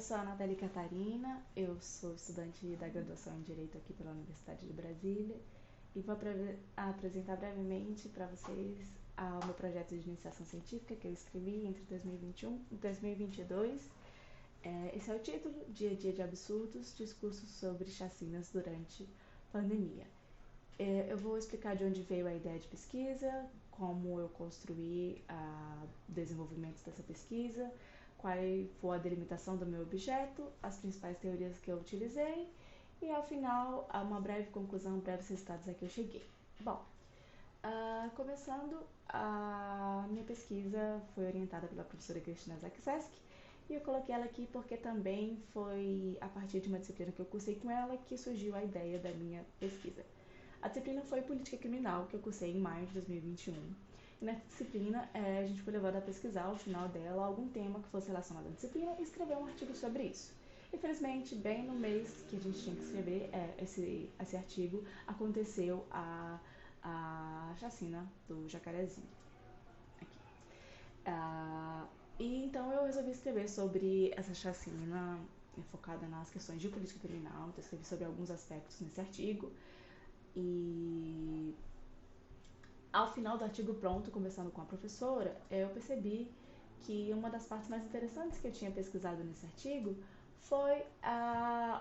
eu sou a Nathalie Catarina, eu sou estudante da graduação em Direito aqui pela Universidade de Brasília e vou apresentar brevemente para vocês o meu projeto de iniciação científica que eu escrevi entre 2021 e 2022. Esse é o título, Dia a Dia de Absurdos, Discursos sobre Chacinas durante Pandemia. Eu vou explicar de onde veio a ideia de pesquisa, como eu construí o desenvolvimento dessa pesquisa, qual foi a delimitação do meu objeto, as principais teorias que eu utilizei e, ao final, uma breve conclusão, breves resultados a que eu cheguei. Bom, começando, a minha pesquisa foi orientada pela professora Cristina Zakseski e eu coloquei ela aqui porque também foi a partir de uma disciplina que eu cursei com ela que surgiu a ideia da minha pesquisa. A disciplina foi Política Criminal, que eu cursei em maio de 2021. E nessa disciplina, a gente foi levado a pesquisar, ao final dela, algum tema que fosse relacionado à disciplina e escrever um artigo sobre isso. Infelizmente, bem no mês que a gente tinha que escrever esse artigo, aconteceu a chacina do Jacarezinho. E então eu resolvi escrever sobre essa chacina focada nas questões de política criminal. Então, eu escrevi sobre alguns aspectos nesse artigo. E ao final do artigo pronto, conversando com a professora, eu percebi que uma das partes mais interessantes que eu tinha pesquisado nesse artigo foi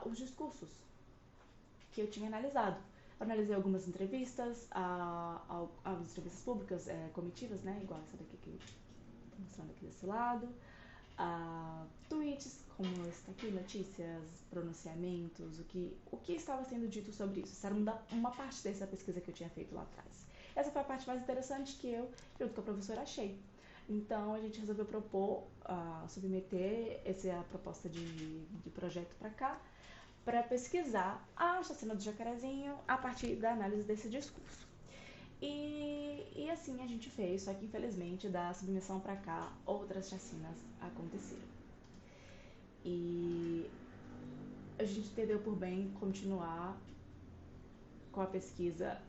os discursos que eu tinha analisado. Eu analisei algumas entrevistas, algumas entrevistas públicas, comitivas, né, igual essa daqui que eu estou mostrando aqui desse lado, tweets, como esse daqui, notícias, pronunciamentos, o que estava sendo dito sobre isso. Isso era uma parte dessa pesquisa que eu tinha feito lá atrás. Essa foi a parte mais interessante que eu, junto com a professora, achei. Então, a gente resolveu propor, submeter a proposta de projeto para cá, para pesquisar a chacina do Jacarezinho a partir da análise desse discurso. E assim a gente fez, só que infelizmente da submissão para cá, outras chacinas aconteceram. E a gente entendeu por bem continuar com a pesquisa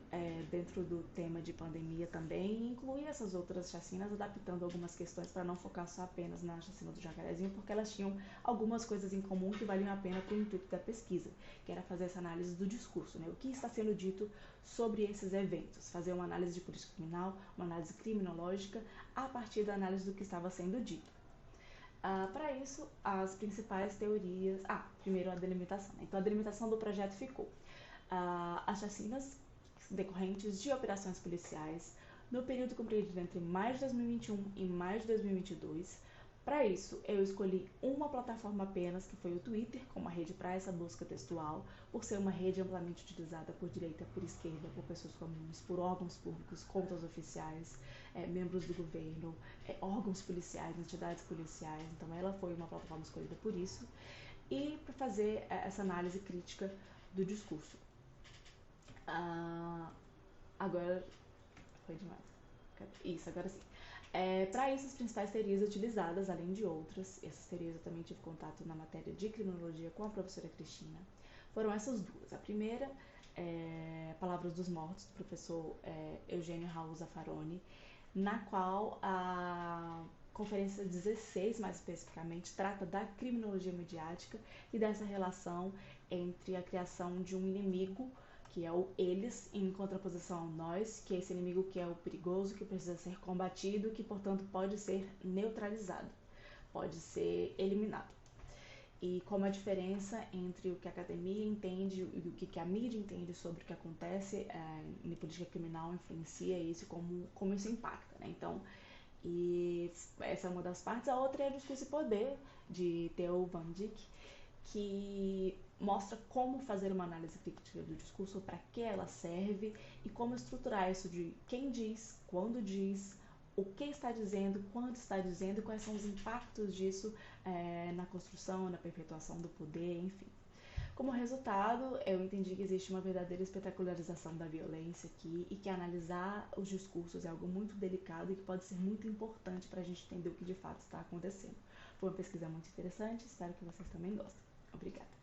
dentro do tema de pandemia também e incluir essas outras chacinas, adaptando algumas questões para não focar só apenas na chacina do Jacarezinho, porque elas tinham algumas coisas em comum que valiam a pena para o intuito da pesquisa, que era fazer essa análise do discurso, né? O que está sendo dito sobre esses eventos, fazer uma análise de política criminal, uma análise criminológica, a partir da análise do que estava sendo dito. Para isso, as principais teorias... primeiro a delimitação. Então, a delimitação do projeto ficou as chacinas decorrentes de operações policiais no período compreendido entre maio de 2021 e maio de 2022. Para isso, eu escolhi uma plataforma apenas, que foi o Twitter, como a rede para essa busca textual, por ser uma rede amplamente utilizada por direita, por esquerda, por pessoas comuns, por órgãos públicos, contas oficiais, membros do governo, órgãos policiais, entidades policiais. Então, ela foi uma plataforma escolhida por isso. E para fazer essa análise crítica do discurso. Agora foi demais. Isso, agora sim. Para isso, as principais teorias utilizadas, além de outras, essas teorias eu também tive contato na matéria de criminologia com a professora Cristina, foram essas duas. A primeira, Palavras dos Mortos, do professor Eugênio Raul Zaffaroni, na qual a Conferência 16, mais especificamente, trata da criminologia mediática e dessa relação entre a criação de um inimigo, que é o eles, em contraposição ao nós, que é esse inimigo que é o perigoso, que precisa ser combatido, que, portanto, pode ser neutralizado, pode ser eliminado. E como a diferença entre o que a academia entende e o que a mídia entende sobre o que acontece em política criminal influencia isso, como isso impacta, né? Então, essa é uma das partes. A outra é o Discurso e Poder, de Theo Van Dijk, que mostra como fazer uma análise crítica do discurso, para que ela serve e como estruturar isso de quem diz, quando diz, o que está dizendo, quando está dizendo e quais são os impactos disso na construção, na perpetuação do poder, enfim. Como resultado, eu entendi que existe uma verdadeira espetacularização da violência aqui e que analisar os discursos é algo muito delicado e que pode ser muito importante para a gente entender o que de fato está acontecendo. Foi uma pesquisa muito interessante, espero que vocês também gostem. Obrigada.